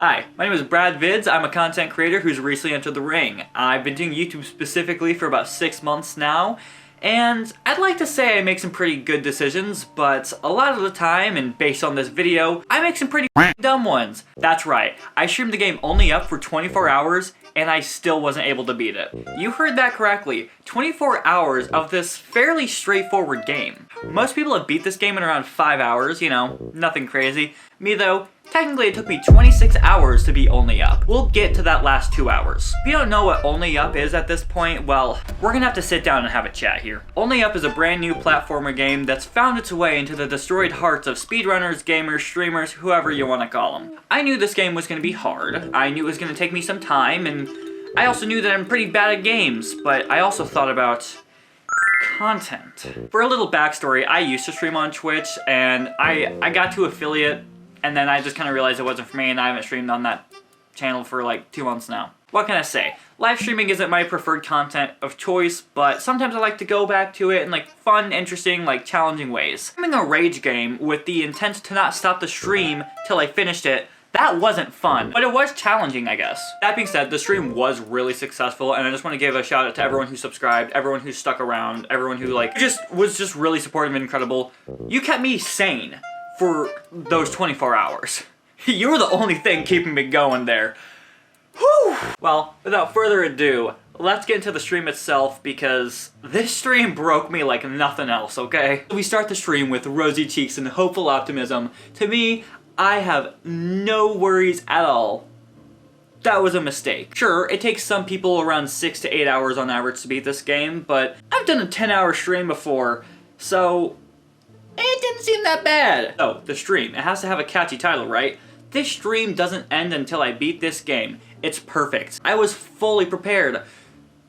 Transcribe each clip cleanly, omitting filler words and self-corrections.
Hi, my name is Brad Vids. I'm a content creator who's recently entered the ring. I've been doing YouTube specifically for about 6 months now, and I'd like to say I make some pretty good decisions, but a lot of the time, and based on this video, I make some pretty dumb ones. That's right, I streamed the game only up for 24 hours, and I still wasn't able to beat it. You heard that correctly, 24 hours of this fairly straightforward game. Most people have beat this game in around 5 hours, you know, nothing crazy. Me though, technically it took me 26 hours to be only up. We'll get to that last 2 hours. If you don't know what only up is at this point, well, we're gonna have to sit down and have a chat here. Only up is a brand new platformer game that's found its way into the destroyed hearts of speedrunners, gamers, streamers, whoever you want to call them. I knew this game was gonna be hard. I knew it was gonna take me some time, and I also knew that I'm pretty bad at games, but I also thought about content. For a little backstory, I used to stream on Twitch, and I got to affiliate, and then I just kind of realized it wasn't for me, and I haven't streamed on that channel for like 2 months now. What can I say? Live streaming isn't my preferred content of choice, but sometimes I like to go back to it in like fun, interesting, like challenging ways. Streaming a rage game with the intent to not stop the stream till I finished it, that wasn't fun, but it was challenging, I guess. That being said, the stream was really successful, and I just want to give a shout out to everyone who subscribed, everyone who stuck around, everyone who was just really supportive and incredible. You kept me sane for those 24 hours. You were the only thing keeping me going there. Whew! Well, without further ado, let's get into the stream itself, because this stream broke me like nothing else, okay? We start the stream with rosy cheeks and hopeful optimism. To me, I have no worries at all. That was a mistake. Sure, it takes some people around 6 to 8 hours on average to beat this game, but I've done a 10-hour stream before, so it didn't seem that bad. Oh, the stream. It has to have a catchy title, right? This stream doesn't end until I beat this game. It's perfect. I was fully prepared,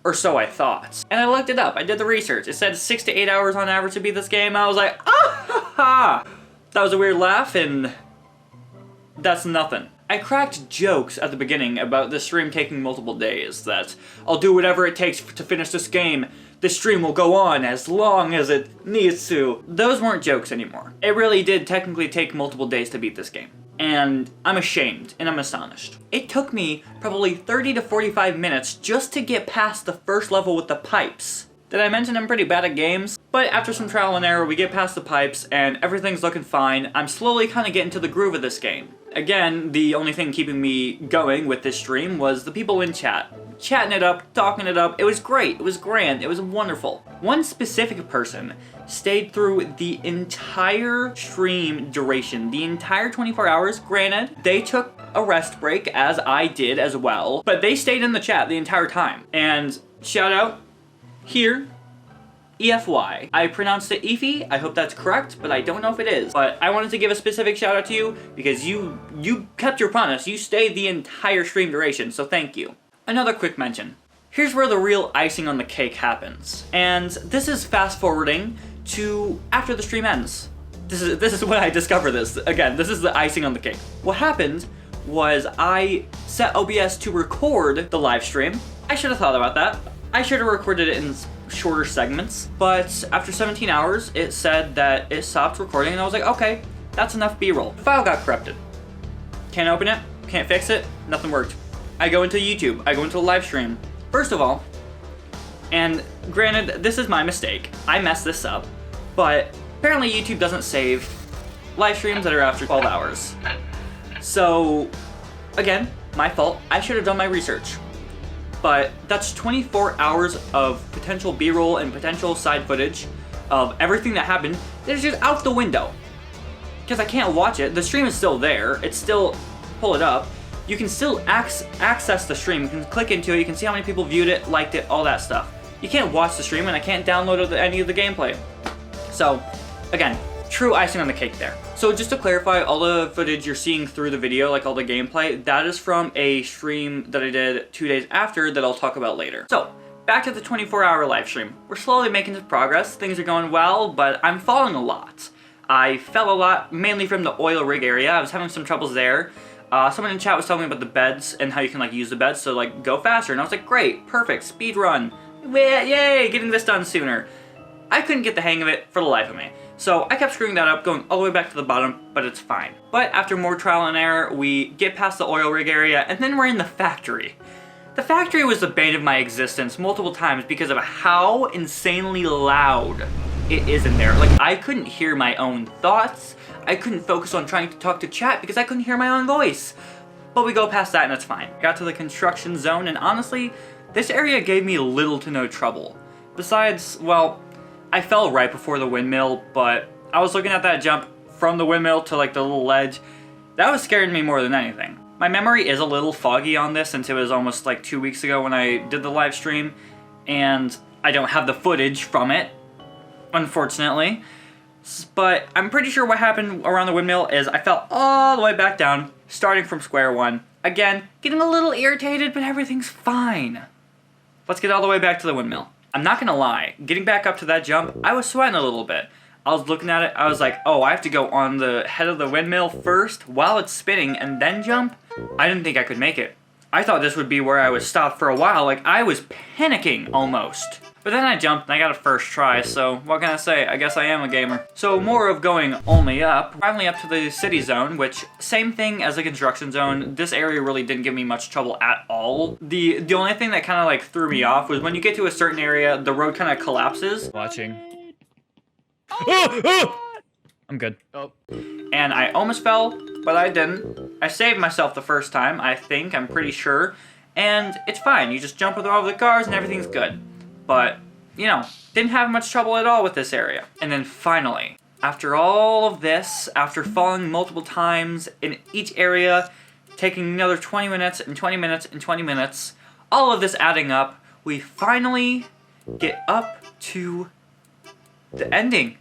or so I thought. And I looked it up. I did the research. It said 6 to 8 hours on average to beat this game. I was like, ah ha ha! That was a weird laugh, and that's nothing. I cracked jokes at the beginning about the stream taking multiple days, that I'll do whatever it takes to finish this game. The stream will go on as long as it needs to. Those weren't jokes anymore. It really did technically take multiple days to beat this game. And I'm ashamed, and I'm astonished. It took me probably 30 to 45 minutes just to get past the first level with the pipes. Did I mention I'm pretty bad at games? But after some trial and error, we get past the pipes, and everything's looking fine. I'm slowly kind of getting to the groove of this game. Again, the only thing keeping me going with this stream was the people in chat. Chatting it up, talking it up. It was great. It was grand. It was wonderful. One specific person stayed through the entire stream duration, the entire 24 hours. Granted, they took a rest break, as I did as well, but they stayed in the chat the entire time. And shout out here, EFY. I pronounced it Eefy. I hope that's correct, but I don't know if it is. But I wanted to give a specific shout out to you because you kept your promise. You stayed the entire stream duration, so thank you. Another quick mention. Here's where the real icing on the cake happens. And this is fast forwarding to after the stream ends. This is when I discover this. Again, this is the icing on the cake. What happened was I set OBS to record the live stream. I should have thought about that. I should have recorded it in shorter segments, but after 17 hours, it said that it stopped recording, and I was like, okay, that's enough B-roll. The file got corrupted. Can't open it, can't fix it, nothing worked. I go into YouTube, I go into a live stream. First of all, and granted, this is my mistake, I messed this up, but apparently YouTube doesn't save live streams that are after 12 hours. So, again, my fault, I should have done my research. But that's 24 hours of potential B-roll and potential side footage of everything that happened that is just out the window. Because I can't watch it. The stream is still there. It's still, pull it up. You can still access the stream. You can click into it. You can see how many people viewed it, liked it, all that stuff. You can't watch the stream, and I can't download any of the gameplay. So, again, true icing on the cake there. So just to clarify, all the footage you're seeing through the video, like all the gameplay, that is from a stream that I did 2 days after that I'll talk about later. So, back to the 24-hour live stream. We're slowly making some progress, things are going well, but I'm falling a lot. I fell a lot, mainly from the oil rig area. I was having some troubles there. Someone in chat was telling me about the beds and how you can like use the beds to like go faster, and I was like, great, perfect, speed run. Yay, getting this done sooner. I couldn't get the hang of it for the life of me. So I kept screwing that up, going all the way back to the bottom, but it's fine. But after more trial and error, we get past the oil rig area, and then we're in the factory. The factory was the bane of my existence multiple times because of how insanely loud it is in there. Like, I couldn't hear my own thoughts. I couldn't focus on trying to talk to chat because I couldn't hear my own voice. But we go past that and it's fine. Got to the construction zone, and honestly, this area gave me little to no trouble. Besides, well, I fell right before the windmill, but I was looking at that jump from the windmill to like the little ledge. That was scaring me more than anything. My memory is a little foggy on this since it was almost like 2 weeks ago when I did the live stream, and I don't have the footage from it, unfortunately. But I'm pretty sure what happened around the windmill is I fell all the way back down, starting from square one. Again, getting a little irritated, but everything's fine. Let's get all the way back to the windmill. I'm not gonna lie, getting back up to that jump, I was sweating a little bit. I was looking at it, I was like, oh, I have to go on the head of the windmill first while it's spinning and then jump? I didn't think I could make it. I thought this would be where I was stopped for a while, like I was panicking almost. But then I jumped and I got a first try, so what can I say? I guess I am a gamer. So more of going only up. Finally up to the city zone, which same thing as the construction zone. This area really didn't give me much trouble at all. The only thing that kind of like threw me off was when you get to a certain area, the road kind of collapses. Watching. I'm good. Oh. And I almost fell, but I didn't. I saved myself the first time, I think, I'm pretty sure. And it's fine, you just jump over the cars and everything's good. But, you know, didn't have much trouble at all with this area. And then finally, after all of this, after falling multiple times in each area, taking another 20 minutes and 20 minutes and 20 minutes, all of this adding up, we finally get up to the ending.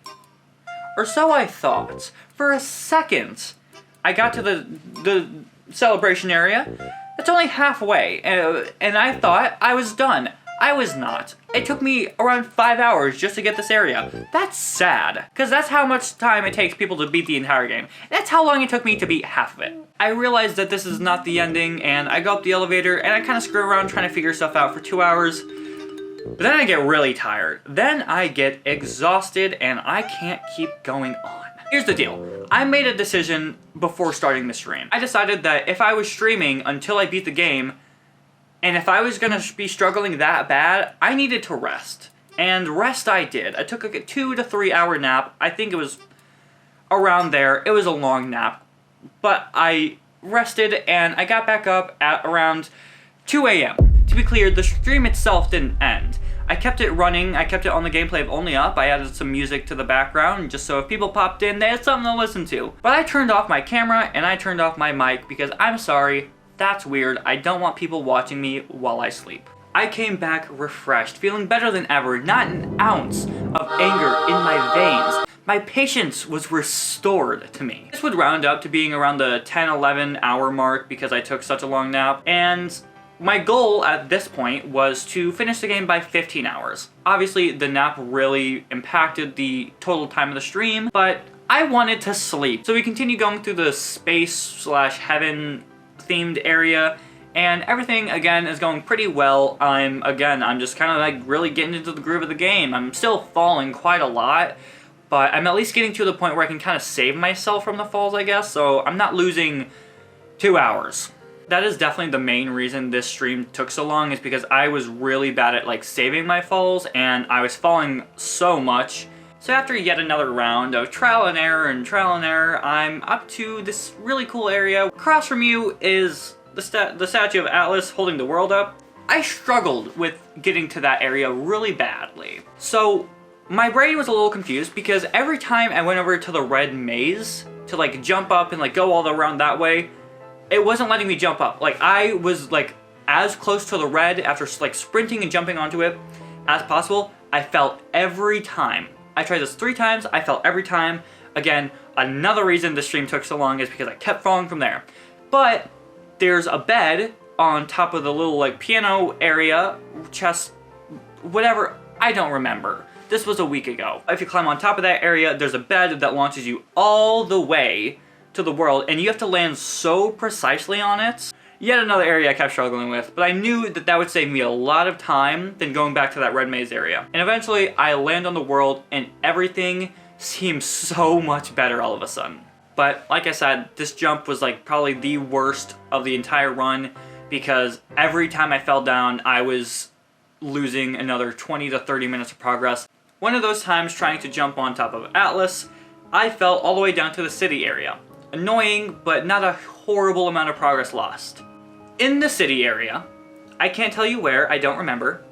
Or so I thought. For a second, I got to the celebration area. It's only halfway, and I thought I was done. I was not. It took me around 5 hours just to get this area. That's sad, because that's how much time it takes people to beat the entire game. That's how long it took me to beat half of it. I realized that this is not the ending, and I go up the elevator, and I kind of screw around trying to figure stuff out for 2 hours. But then I get really tired. Then I get exhausted, and I can't keep going on. Here's the deal. I made a decision before starting the stream. I decided that if I was streaming until I beat the game, and if I was gonna be struggling that bad, I needed to rest. And rest I did. I took a 2 to 3 hour nap. I think it was around there. It was a long nap. But I rested and I got back up at around 2 a.m. To be clear, the stream itself didn't end. I kept it running. I kept it on the gameplay of Only Up. I added some music to the background just so if people popped in, they had something to listen to. But I turned off my camera and I turned off my mic because I'm sorry, that's weird. I don't want people watching me while I sleep. I came back refreshed, feeling better than ever, not an ounce of anger in my veins. My patience was restored to me. This would round up to being around the 10-11 hour mark because I took such a long nap, and my goal at this point was to finish the game by 15 hours. Obviously, the nap really impacted the total time of the stream, but I wanted to sleep. So we continue going through the space/heaven themed area, and everything again is going pretty well. I'm just kind of like really getting into the groove of the game. I'm still falling quite a lot, but I'm at least getting to the point where I can kind of save myself from the falls, I guess, so I'm not losing 2 hours. That is definitely the main reason this stream took so long, is because I was really bad at like saving my falls and I was falling so much. So after yet another round of trial and error, I'm up to this really cool area. Across from you is the statue of Atlas holding the world up. I struggled with getting to that area really badly. So my brain was a little confused because every time I went over to the red maze to like jump up and like go all around that way, it wasn't letting me jump up. Like I was like as close to the red after like sprinting and jumping onto it as possible. I fell every time. I tried this 3 times, I fell every time. Again, another reason the stream took so long is because I kept falling from there. But there's a bed on top of the little like piano area, chest, whatever, I don't remember. This was a week ago. If you climb on top of that area, there's a bed that launches you all the way to the world, and you have to land so precisely on it. Yet another area I kept struggling with, but I knew that that would save me a lot of time than going back to that red maze area. And eventually, I land on the world, and everything seem so much better all of a sudden. But like I said, this jump was like probably the worst of the entire run because every time I fell down, I was losing another 20 to 30 minutes of progress. One of those times trying to jump on top of Atlas, I fell all the way down to the city area. Annoying, but not a horrible amount of progress lost. In the city area, I can't tell you where, I don't remember,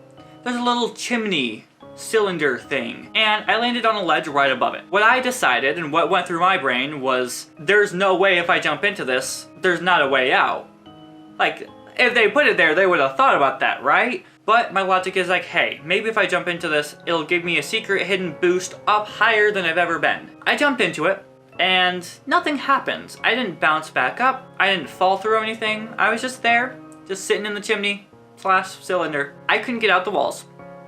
there's a little chimney cylinder thing, and I landed on a ledge right above it. What I decided, and what went through my brain, was there's no way if I jump into this, there's not a way out. Like, if they put it there, they would have thought about that, right? But my logic is like, hey, maybe if I jump into this, it'll give me a secret hidden boost up higher than I've ever been. I jumped into it, and nothing happened. I didn't bounce back up, I didn't fall through anything, I was just there, just sitting in the chimney / cylinder. I couldn't get out the walls.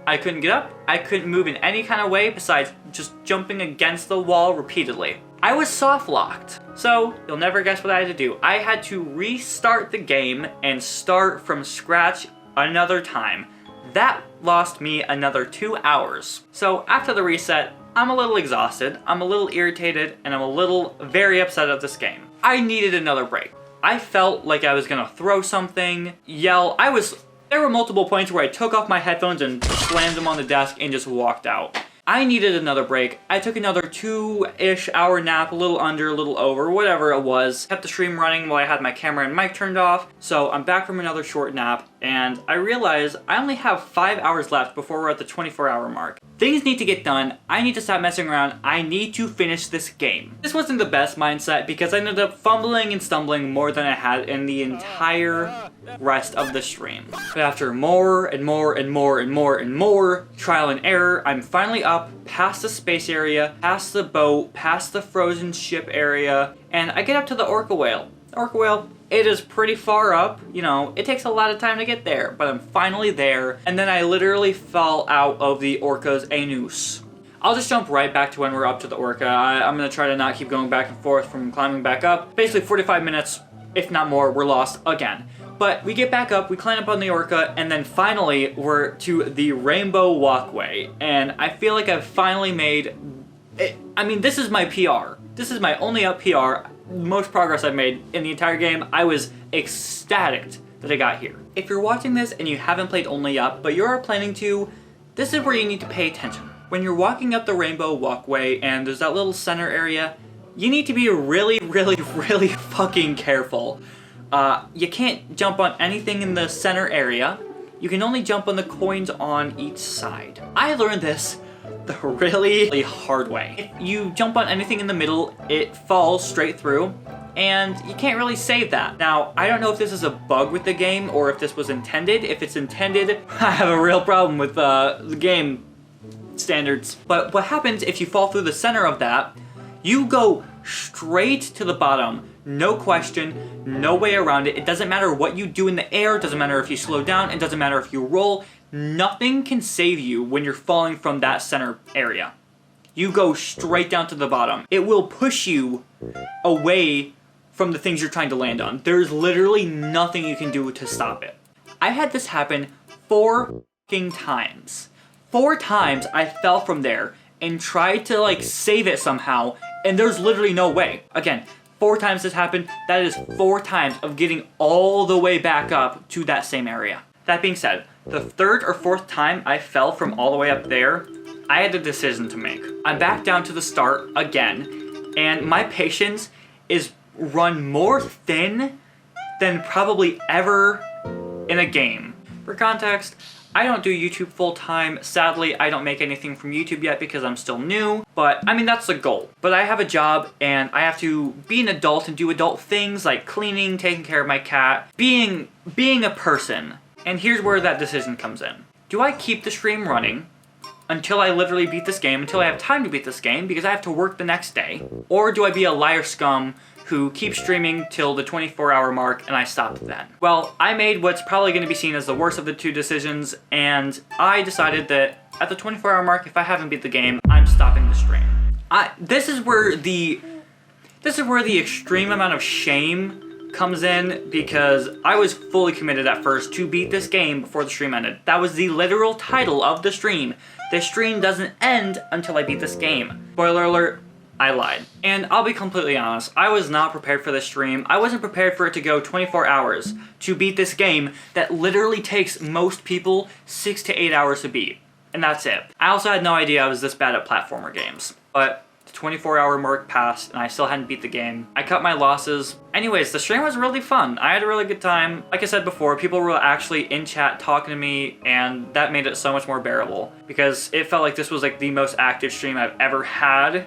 I couldn't get up, I couldn't move in any kind of way besides just jumping against the wall repeatedly. I was soft locked. So, you'll never guess what I had to do. I had to restart the game and start from scratch another time. That lost me another 2 hours. So after the reset, I'm a little exhausted, I'm a little irritated, and I'm a little very upset at this game. I needed another break. I felt like I was gonna throw something, yell. There were multiple points where I took off my headphones and slammed them on the desk and just walked out. I needed another break. I took another 2-ish hour nap, a little under, a little over, whatever it was. Kept the stream running while I had my camera and mic turned off. So I'm back from another short nap, and I realize I only have 5 hours left before we're at the 24-hour mark. Things need to get done. I need to stop messing around. I need to finish this game. This wasn't the best mindset because I ended up fumbling and stumbling more than I had in the entire rest of the stream. But after more and more and more and more and more trial and error, I'm finally up past the space area, past the boat, past the frozen ship area, and I get up to the orca whale. The orca whale, it is pretty far up, you know, it takes a lot of time to get there, but I'm finally there, and then I literally fell out of the orca's anus. I'll just jump right back to when we're up to the orca. I'm gonna try to not keep going back and forth from climbing back up. Basically 45 minutes, if not more, we're lost again. But we get back up, we climb up on the orca, and then finally we're to the rainbow walkway. And I feel like I've finally made it. I mean, this is my PR. This is my only up PR. Most progress I've made in the entire game. I was ecstatic that I got here. If you're watching this and you haven't played Only Up, but you're planning to, this is where you need to pay attention. When you're walking up the rainbow walkway and there's that little center area, you need to be really, really, really fucking careful. You can't jump on anything in the center area. You can only jump on the coins on each side. I learned this the really hard way. If you jump on anything in the middle, it falls straight through, and you can't really save that. Now, I don't know if this is a bug with the game or if this was intended. If it's intended, I have a real problem with the game standards. But what happens if you fall through the center of that, you go straight to the bottom. No question, no way around it. It doesn't matter what you do in the air, it doesn't matter if you slow down, it doesn't matter if you roll. Nothing can save you when you're falling from that center area. You go straight down to the bottom. It will push you away from the things you're trying to land on. There's literally nothing you can do to stop it. I had this happen 4 fucking times. 4 times I fell from there and tried to like save it somehow, and there's literally no way. Again, 4 times this happened. That is 4 times of getting all the way back up to that same area. That being said, the 3rd or 4th time I fell from all the way up there, I had a decision to make. I'm back down to the start again, and my patience is run more thin than probably ever in a game. For context, I don't do YouTube full time. Sadly, I don't make anything from YouTube yet because I'm still new, but I mean, that's the goal. But I have a job and I have to be an adult and do adult things like cleaning, taking care of my cat, being a person. And here's where that decision comes in. Do I keep the stream running until I literally beat this game, until I have time to beat this game because I have to work the next day? Or do I be a liar scum who keeps streaming till the 24-hour mark and I stop then? Well, I made what's probably going to be seen as the worst of the 2 decisions, and I decided that at the 24-hour mark, if I haven't beat the game, I'm stopping the stream. This is where the extreme amount of shame comes in because I was fully committed at first to beat this game before the stream ended. That was the literal title of the stream. The stream doesn't end until I beat this game. Spoiler alert, I lied. And I'll be completely honest, I was not prepared for this stream. I wasn't prepared for it to go 24 hours to beat this game that literally takes most people 6 to 8 hours to beat. And that's it. I also had no idea I was this bad at platformer games. But the 24-hour mark passed and I still hadn't beat the game. I cut my losses. Anyways, the stream was really fun. I had a really good time. Like I said before, people were actually in chat talking to me, and that made it so much more bearable because it felt like this was like the most active stream I've ever had.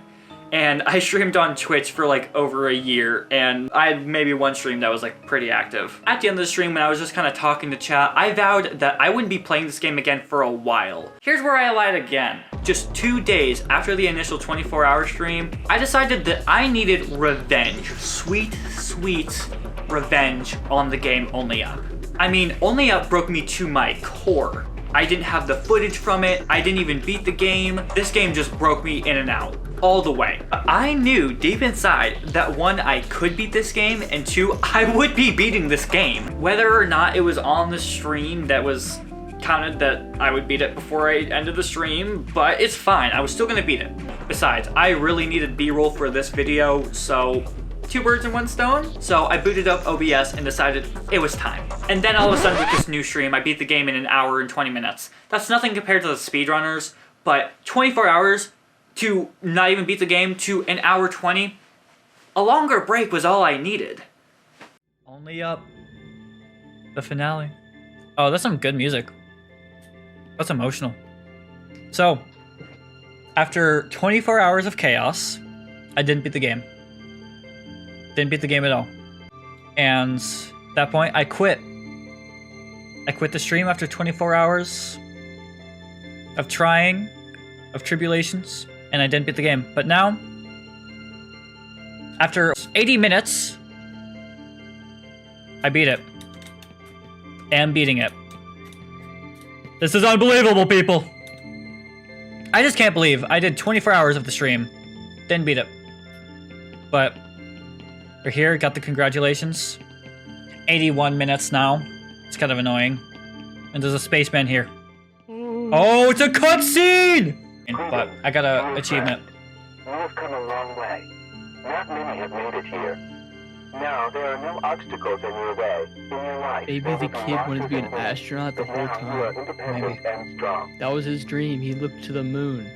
And I streamed on Twitch for like over a year, and I had maybe one stream that was like pretty active. At the end of the stream, when I was just kind of talking to chat, I vowed that I wouldn't be playing this game again for a while. Here's where I lied again. Just 2 days after the initial 24-hour stream, I decided that I needed revenge. Sweet, sweet revenge on the game Only Up. I mean, Only Up broke me to my core. I didn't have the footage from it. I didn't even beat the game. This game just broke me in and out. All the way. I knew deep inside that 1, I could beat this game, and 2, I would be beating this game. Whether or not it was on the stream that was counted that I would beat it before I ended the stream, but it's fine. I was still gonna beat it. Besides, I really needed B-roll for this video, so 2 birds in 1 stone. So I booted up OBS and decided it was time. And then all of a sudden with this new stream, I beat the game in 1 hour and 20 minutes. That's nothing compared to the speedrunners, but 24 hours to not even beat the game to 1 hour 20, a longer break was all I needed. Only Up. The finale. Oh, that's some good music. That's emotional. So, after 24 hours of chaos, I didn't beat the game. Didn't beat the game at all. And at that point, I quit. I quit the stream after 24 hours of trying, of tribulations, and I didn't beat the game. But now, after 80 minutes, I beat it. And beating it. This is unbelievable, people! I just can't believe I did 24 hours of the stream. Didn't beat it. But we're here, got the congratulations. 81 minutes now. It's kind of annoying. And there's a spaceman here. Oh, it's a cutscene! But I got an achievement. You have come a long way. Not many have made it here. Now there are no obstacles in your way, in your life. Maybe the kid wanted to be an astronaut the whole time. Maybe. And strong. That was his dream. He looked to the moon.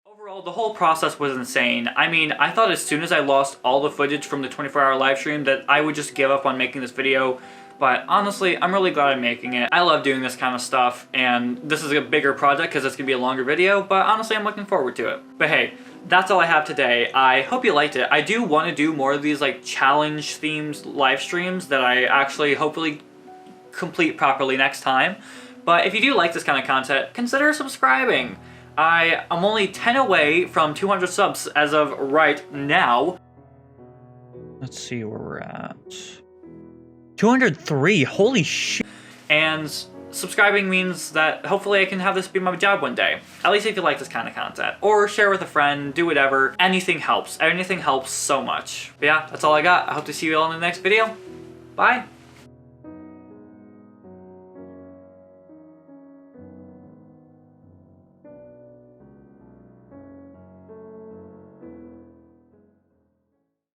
Overall, the whole process was insane. I mean, I thought as soon as I lost all the footage from the 24-hour live stream that I would just give up on making this video. But honestly, I'm really glad I'm making it. I love doing this kind of stuff, and this is a bigger project because it's going to be a longer video, but honestly, I'm looking forward to it. But hey, that's all I have today. I hope you liked it. I do want to do more of these like challenge-themed live streams that I actually hopefully complete properly next time. But if you do like this kind of content, consider subscribing. I'm only 10 away from 200 subs as of right now. Let's see where we're at. 203, holy shit. And subscribing means that hopefully I can have this be my job one day. At least if you like this kind of content. Or share with a friend, do whatever. Anything helps. Anything helps so much. But yeah, that's all I got. I hope to see you all in the next video. Bye.